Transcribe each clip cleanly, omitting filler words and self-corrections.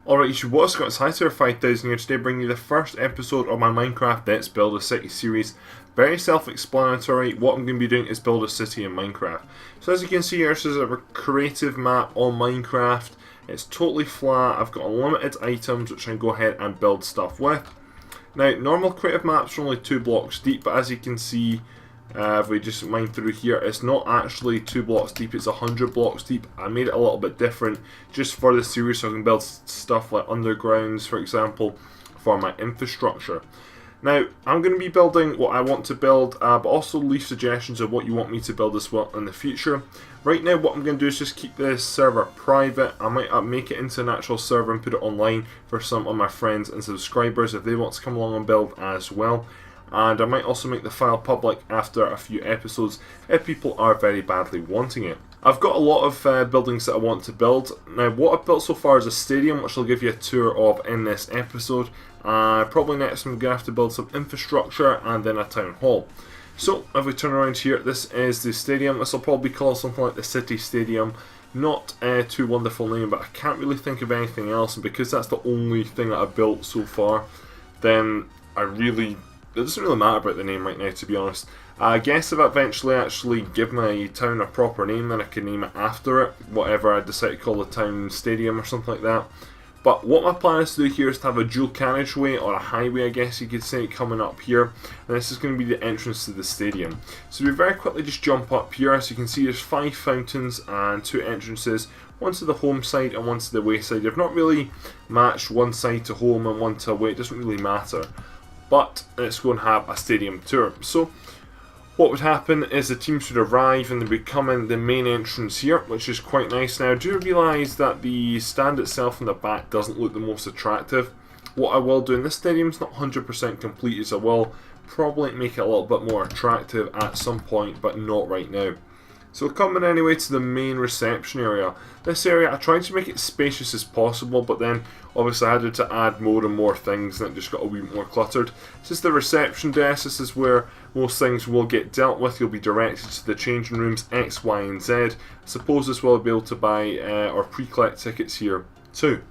Alright, you what's got? It's Hightower5000 here today, bringing you the first episode of my Minecraft Let's Build a City series. Very self-explanatory. What I'm going to be doing is build a city in Minecraft. So as you can see here, this is a creative map on Minecraft. It's totally flat. I've got unlimited items which I can go ahead and build stuff with. Now, normal creative maps are only 2 blocks deep, but as you can see, if we just mine through here, it's not actually 2 blocks deep, it's 100 blocks deep. I made it a little bit different just for the series so I can build stuff like undergrounds, for example, for my infrastructure. Now, I'm going to be building what I want to build, but also leave suggestions of what you want me to build as well in the future. Right now, what I'm going to do is just keep this server private. I might make it into an actual server and put it online for some of my friends and subscribers if they want to come along and build as well. And I might also make the file public after a few episodes if people are very badly wanting it. I've got a lot of buildings that I want to build. Now, what I've built so far is a stadium, which I'll give you a tour of in this episode. Probably next I'm going to have to build some infrastructure and then a town hall. So, if we turn around here, this is the stadium. This will probably be called something like the City Stadium. Not a too wonderful name, but I can't really think of anything else. And because that's the only thing that I've built so far, then it doesn't really matter about the name right now, to be honest. I guess if I eventually actually give my town a proper name, then I can name it after it. Whatever I decide to call the town, stadium or something like that. But what my plan is to do here is to have a dual carriageway, or a highway I guess you could say, coming up here. And this is going to be the entrance to the stadium. So we very quickly just jump up here. As you can see, there's 5 fountains and 2 entrances. One to the home side and one to the away side. I've not really matched one side to home and one to away. It doesn't really matter. But let's go and have a stadium tour. So what would happen is the teams would arrive and they'd be coming the main entrance here, which is quite nice. Now I do realise that the stand itself in the back doesn't look the most attractive. What I will do, and this stadium's not 100% complete, is I will probably make it a little bit more attractive at some point, but not right now. So coming anyway to the main reception area. This area, I tried to make it spacious as possible, but then obviously I had to add more and more things and it just got a wee bit more cluttered. This is the reception desk. This is where most things will get dealt with. You'll be directed to the changing rooms X, Y and Z. I suppose as well I'll be able to buy or pre-collect tickets here too.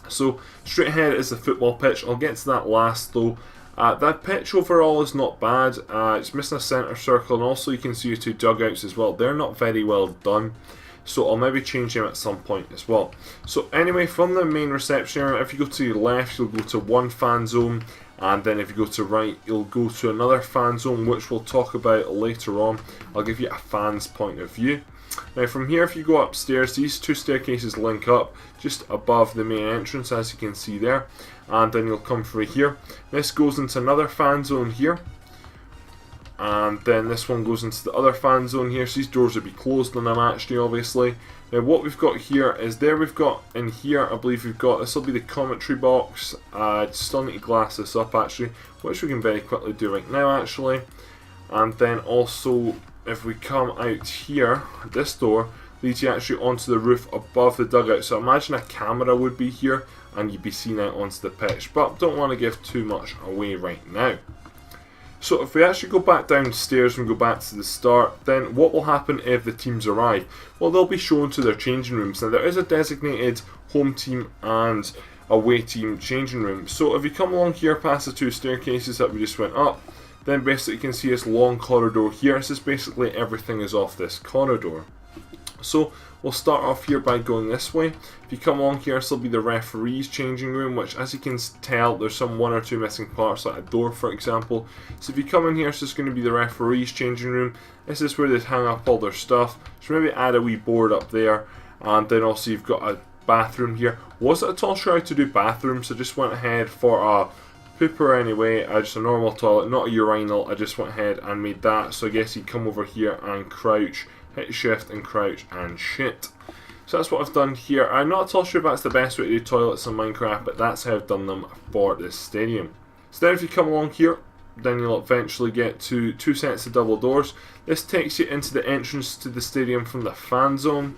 So straight ahead is the football pitch. I'll get to that last though. That pitch overall is not bad. It's missing a centre circle, and also you can see your 2 dugouts as well. They're not very well done, so I'll maybe change them at some point as well. So anyway, from the main reception area, if you go to your left, you'll go to one fan zone, and then if you go to right, you'll go to another fan zone, which we'll talk about later on. I'll give you a fan's point of view. Now from here, if you go upstairs, these 2 staircases link up just above the main entrance, as you can see there, and then you'll come through here. This goes into another fan zone here, and then this one goes into the other fan zone here. So these doors will be closed when I'm actually, obviously. Now what we've got here is we've got in here, I believe we've got, this will be the commentary box. I still need to glass this up actually, which we can very quickly do right now actually. And then also, if we come out here, this door leads you actually onto the roof above the dugout. So imagine a camera would be here and you'd be seen out onto the pitch. But don't want to give too much away right now. So if we actually go back downstairs and go back to the start, then what will happen if the teams arrive? Well, they'll be shown to their changing rooms. Now there is a designated home team and away team changing room. So if you come along here past the 2 staircases that we just went up, then basically you can see this long corridor here. This is basically everything is off this corridor. So we'll start off here by going this way. If you come along here, this will be the referee's changing room, which as you can tell, there's some 1 or 2 missing parts, like a door for example. So if you come in here, this is going to be the referee's changing room. This is where they hang up all their stuff. So maybe add a wee board up there, and then also you've got a bathroom here. Wasn't at all sure how to do bathrooms, so just went ahead for a pooper anyway, just a normal toilet, not a urinal. I just went ahead and made that. So I guess you come over here and crouch, hit shift and crouch and shit. So that's what I've done here. I'm not at all sure if that's the best way to do toilets in Minecraft, but that's how I've done them for this stadium. So then if you come along here, then you'll eventually get to 2 sets of double doors. This takes you into the entrance to the stadium from the fan zone,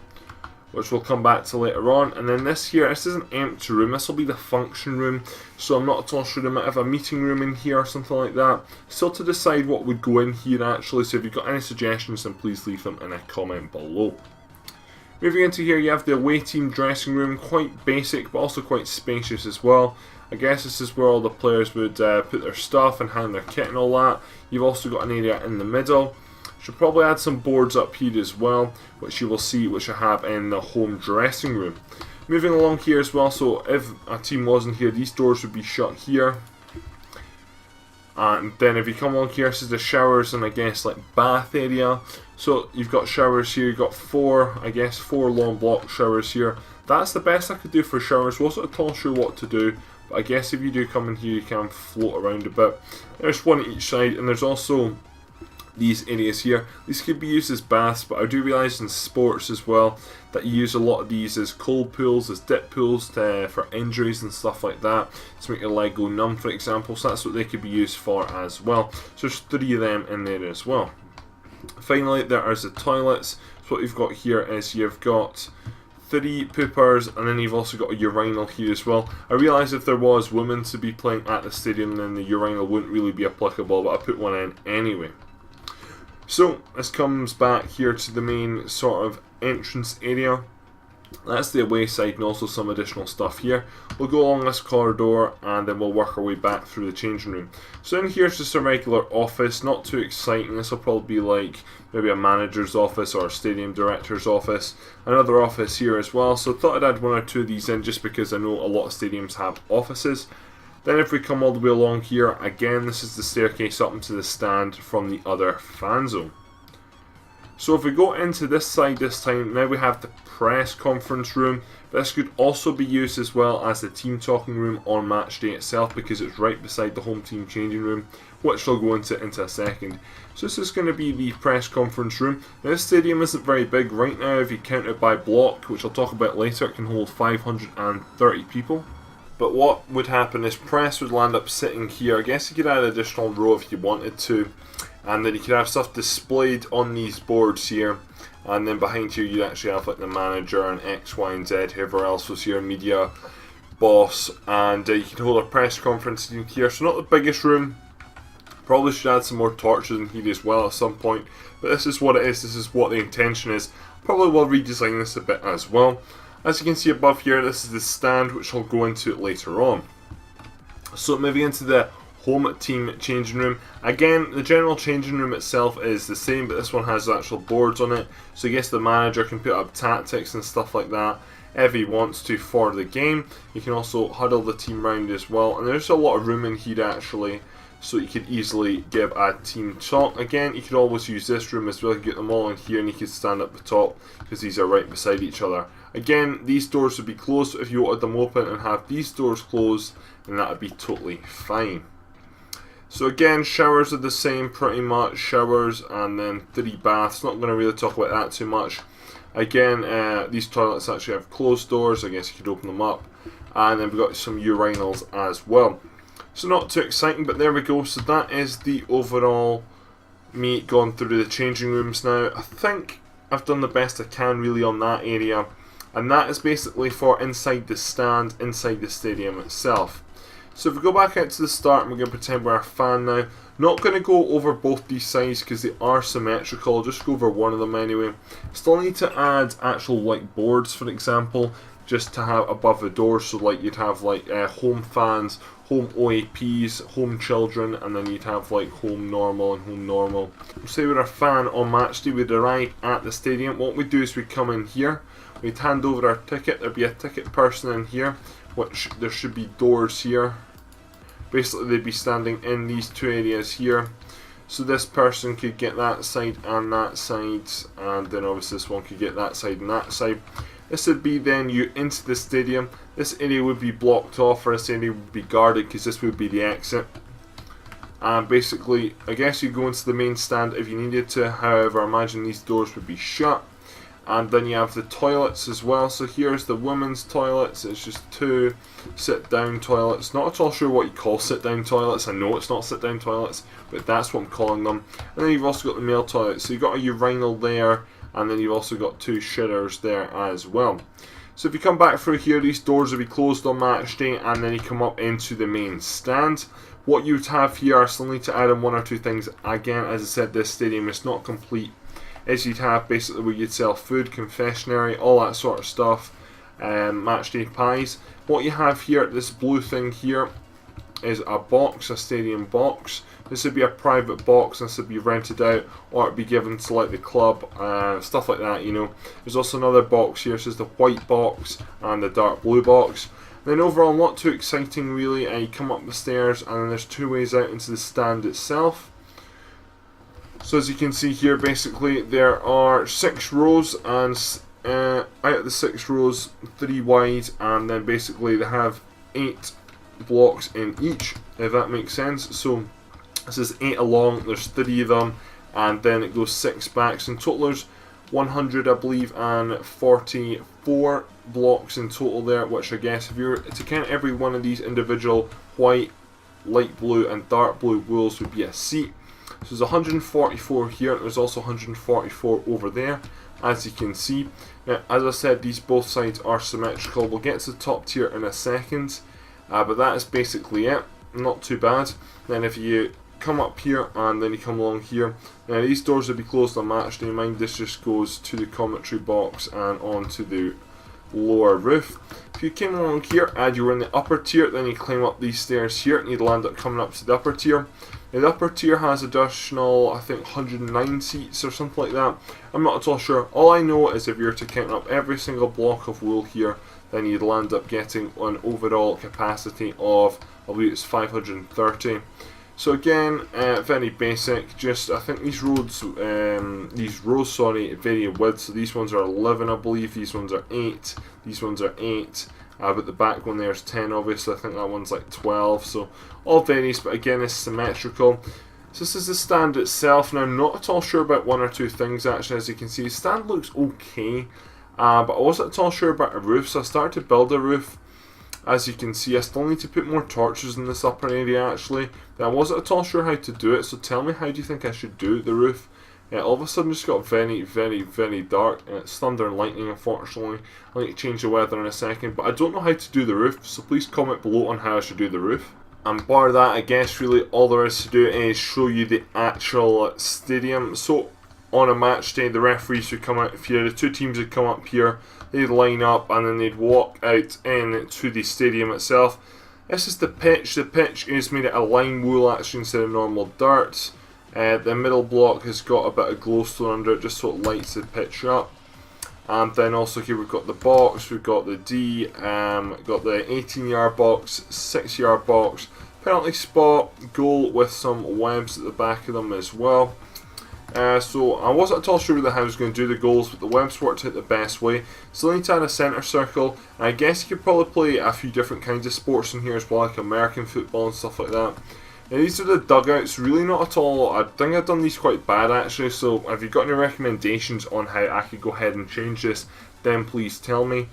which we'll come back to later on. And then this here, this is an empty room. This will be the function room. So I'm not at all sure, they might have a meeting room in here or something like that. Still to decide what would go in here actually. So if you've got any suggestions, then please leave them in a comment below. Moving into here, you have the away team dressing room, quite basic but also quite spacious as well. I guess this is where all the players would put their stuff and hang their kit and all that. You've also got an area in the middle. Should probably add some boards up here as well, which you will see, which I have in the home dressing room. Moving along here as well, so if a team wasn't here, these doors would be shut here. And then if you come along here, this is the showers and I guess like bath area. So you've got showers here, you've got four long block showers here. That's the best I could do for showers. Wasn't at all sure what to do, but I guess if you do come in here, you can float around a bit. There's one at each side, and there's also these areas here. These could be used as baths, but I do realise in sports as well that you use a lot of these as cold pools, as dip pools for injuries and stuff like that, to make your leg go numb, for example. So that's what they could be used for as well. So there's 3 of them in there as well. Finally, there is the toilets. So what you've got here is you've got 3 poopers, and then you've also got a urinal here as well. I realise if there was women to be playing at the stadium, then the urinal wouldn't really be applicable, but I put one in anyway. So this comes back here to the main sort of entrance area. That's the away side and also some additional stuff here. We'll go along this corridor and then we'll work our way back through the changing room. So in here is just a regular office, not too exciting. This will probably be like maybe a manager's office or a stadium director's office. Another office here as well, so I thought I'd add 1 or 2 of these in just because I know a lot of stadiums have offices. Then if we come all the way along here, again this is the staircase up into the stand from the other fan zone. So if we go into this side this time, now we have the press conference room. This could also be used as well as the team talking room on match day itself, because it's right beside the home team changing room, which I'll go into a second. So this is going to be the press conference room. Now this stadium isn't very big right now. If you count it by block, which I'll talk about later, it can hold 530 people. But what would happen is press would land up sitting here. I guess you could add an additional row if you wanted to. And then you could have stuff displayed on these boards here. And then behind here you'd actually have like the manager and X, Y and Z, whoever else was here, media, boss. And you could hold a press conference in here. So not the biggest room. Probably should add some more torches in here as well at some point. But this is what it is, this is what the intention is. Probably will redesign this a bit as well. As you can see above here, this is the stand, which I'll go into later on. So moving into the home team changing room. Again, the general changing room itself is the same, but this one has actual boards on it. So I guess the manager can put up tactics and stuff like that if he wants to for the game. You can also huddle the team round as well. And there's a lot of room in here actually, so you could easily give a team talk. Again, you could always use this room as well. You could get them all in here and you could stand up the top because these are right beside each other. Again, these doors would be closed, so if you wanted them open and have these doors closed, then that would be totally fine. So again, showers are the same pretty much, showers and then 3 baths. Not going to really talk about that too much. Again, these toilets actually have closed doors, I guess you could open them up. And then we've got some urinals as well. So not too exciting, but there we go. So that is the overall me going through the changing rooms now. I think I've done the best I can really on that area. And that is basically for inside the stand, inside the stadium itself. So if we go back out to the start, and we're going to pretend we're a fan now. Not going to go over both these sides because they are symmetrical. I'll just go over one of them anyway. Still need to add actual like boards, for example, just to have above the door. So like you'd have like home fans, home OAPs, home children, and then you'd have like home normal and home normal. Say we're a fan on match day, we'd arrive at the stadium. What we do is we come in here. We'd hand over our ticket, there'd be a ticket person in here, which there should be doors here. Basically they'd be standing in these 2 areas here. So this person could get that side and that side, and then obviously this one could get that side and that side. This would be then you into the stadium. This area would be blocked off, or this area would be guarded because this would be the exit. And basically, I guess you go into the main stand if you needed to, however, imagine these doors would be shut. And then you have the toilets as well. So here's the women's toilets. It's just 2 sit-down toilets. Not at all sure what you call sit-down toilets. I know it's not sit-down toilets, but that's what I'm calling them. And then you've also got the male toilets. So you've got a urinal there, and then you've also got 2 shitters there as well. So if you come back through here, these doors will be closed on match day, and then you come up into the main stand. What you'd have here, I still need to add in 1 or 2 things. Again, as I said, this stadium is not complete. is you'd have basically where you'd sell food, confectionery, all that sort of stuff, match day pies. What you have here, this blue thing here, is a box, a stadium box. This would be a private box, this would be rented out, or it'd be given to like the club, stuff like that, you know. There's also another box here, so there's the white box and the dark blue box. Then overall, not too exciting really. You come up the stairs and then there's two ways out into the stand itself. So as you can see here, basically there are 6 rows, and out of the 6 rows, 3 wide, and then basically they have 8 blocks in each, if that makes sense. So this is 8 along, there's 3 of them, and then it goes 6 back. So in total there's 100, I believe, and 44 blocks in total there, which I guess if you were to count every one of these individual white, light blue and dark blue wools would be a seat. So there's 144 here, and there's also 144 over there, as you can see. Now, as I said, these both sides are symmetrical. We'll get to the top tier in a second, but that is basically it. Not too bad. Then if you come up here and then you come along here, now these doors will be closed on match day. Mind, this just goes to the commentary box and onto the lower roof. If you came along here and you were in the upper tier, then you climb up these stairs here and you'd land up coming up to the upper tier. Now, the upper tier has additional, I think, 109 seats or something like that. I'm not at all sure. All I know is if you were to count up every single block of wool here, then you'd land up getting an overall capacity of, I believe it's 530. So again, very basic. Just I think these rows, vary in width. So these ones are 11, I believe. These ones are 8. These ones are 8. But the back one there's 10. Obviously, I think that one's like 12. So all varies, but again, it's symmetrical. So this is the stand itself. Now, I'm not at all sure about one or two things actually. As you can see, the stand looks okay, but I wasn't at all sure about a roof. So I started to build a roof. As you can see, I still need to put more torches in this upper area actually. I wasn't at all sure how to do it, so tell me, how do you think I should do the roof? All of a sudden just got very, very, very dark, and it's thunder and lightning unfortunately. I'll need to change the weather in a second, but I don't know how to do the roof, so please comment below on how I should do the roof. And bar that, I guess really all there is to do is show you the actual stadium. So on a match day, the referees would come out here, the two teams would come up here, they'd line up and then they'd walk out into the stadium itself. This is the pitch. The pitch is made out of lime wool actually instead of normal dirt. The middle block has got a bit of glowstone under it just so it lights the pitch up. And then also here we've got the box, we've got the D, got the 18-yard box, 6-yard box, penalty spot, goal with some webs at the back of them as well. So I wasn't at all sure how I was going to do the goals, but the webs worked out the best way. Still need to add a centre circle, and I guess you could probably play a few different kinds of sports in here as well, like American football and stuff like that. Now these are the dugouts, really not at all. I think I've done these quite bad actually, so if you've got any recommendations on how I could go ahead and change this, then please tell me.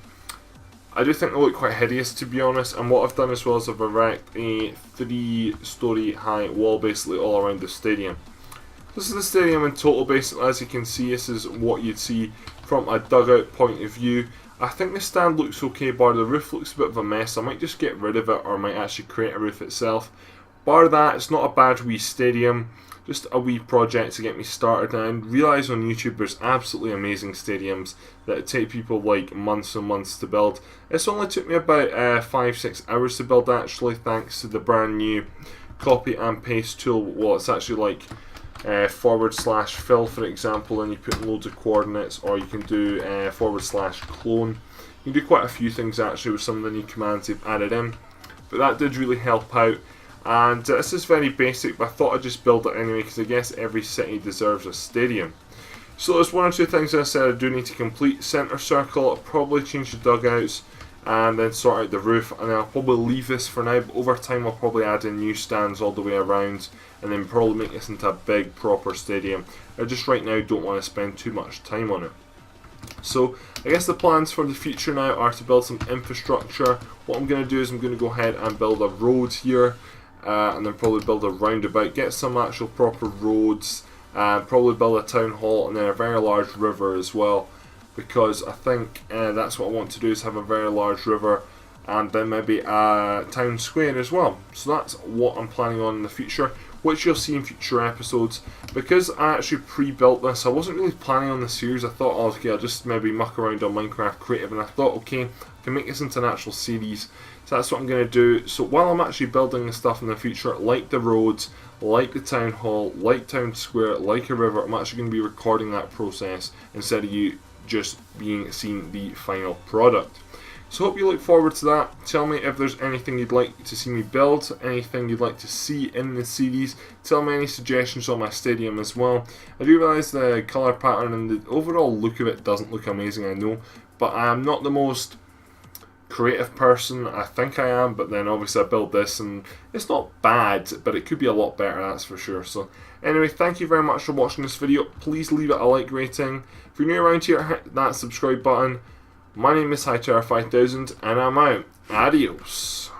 I do think they look quite hideous to be honest, and what I've done as well is I've erected a 3-story high wall basically all around the stadium. This is the stadium in total basically. As you can see, this is what you'd see from a dugout point of view. I think the stand looks okay, bar the roof looks a bit of a mess. I might just get rid of it, or I might actually create a roof itself. Bar that, it's not a bad wee stadium, just a wee project to get me started. And I realise on YouTube there's absolutely amazing stadiums that take people like months and months to build. This only took me about 5-6 hours to build actually, thanks to the brand new copy and paste tool. Well, it's actually like /fill for example, and you put in loads of coordinates, or you can do /clone. You can do quite a few things actually with some of the new commands they've added in, but that did really help out. And this is very basic, but I thought I'd just build it anyway because I guess every city deserves a stadium. So there's one or two things I said I do need to complete. Centre circle, I'll probably change the dugouts and then sort out the roof, and then I'll probably leave this for now, but over time I'll probably add in new stands all the way around and then probably make this into a big proper stadium. I just right now don't want to spend too much time on it. So I guess the plans for the future now are to build some infrastructure. What I'm going to do is I'm going to go ahead and build a road here, and then probably build a roundabout, get some actual proper roads, probably build a town hall, and then a very large river as well, because I think that's what I want to do, is have a very large river and then maybe a town square as well. So that's what I'm planning on in the future, which you'll see in future episodes. Because I actually pre-built this, I wasn't really planning on the series. I thought, oh, okay, I'll just maybe muck around on Minecraft Creative, and I thought, okay, I can make this into an actual series. So that's what I'm going to do. So while I'm actually building the stuff in the future, like the roads, like the town hall, like town square, like a river, I'm actually going to be recording that process instead of you just seeing the final product. So hope you look forward to that. Tell me if there's anything you'd like to see me build, anything you'd like to see in the series. Tell me any suggestions on my stadium as well. I do realise the colour pattern and the overall look of it doesn't look amazing, I know, but I am not the most creative person. I think I am, but then obviously I built this and it's not bad, but it could be a lot better, that's for sure. So anyway, thank you very much for watching this video. Please leave it a like rating. If you're new around here, hit that subscribe button. My name is Hightower5000 and I'm out. Adios.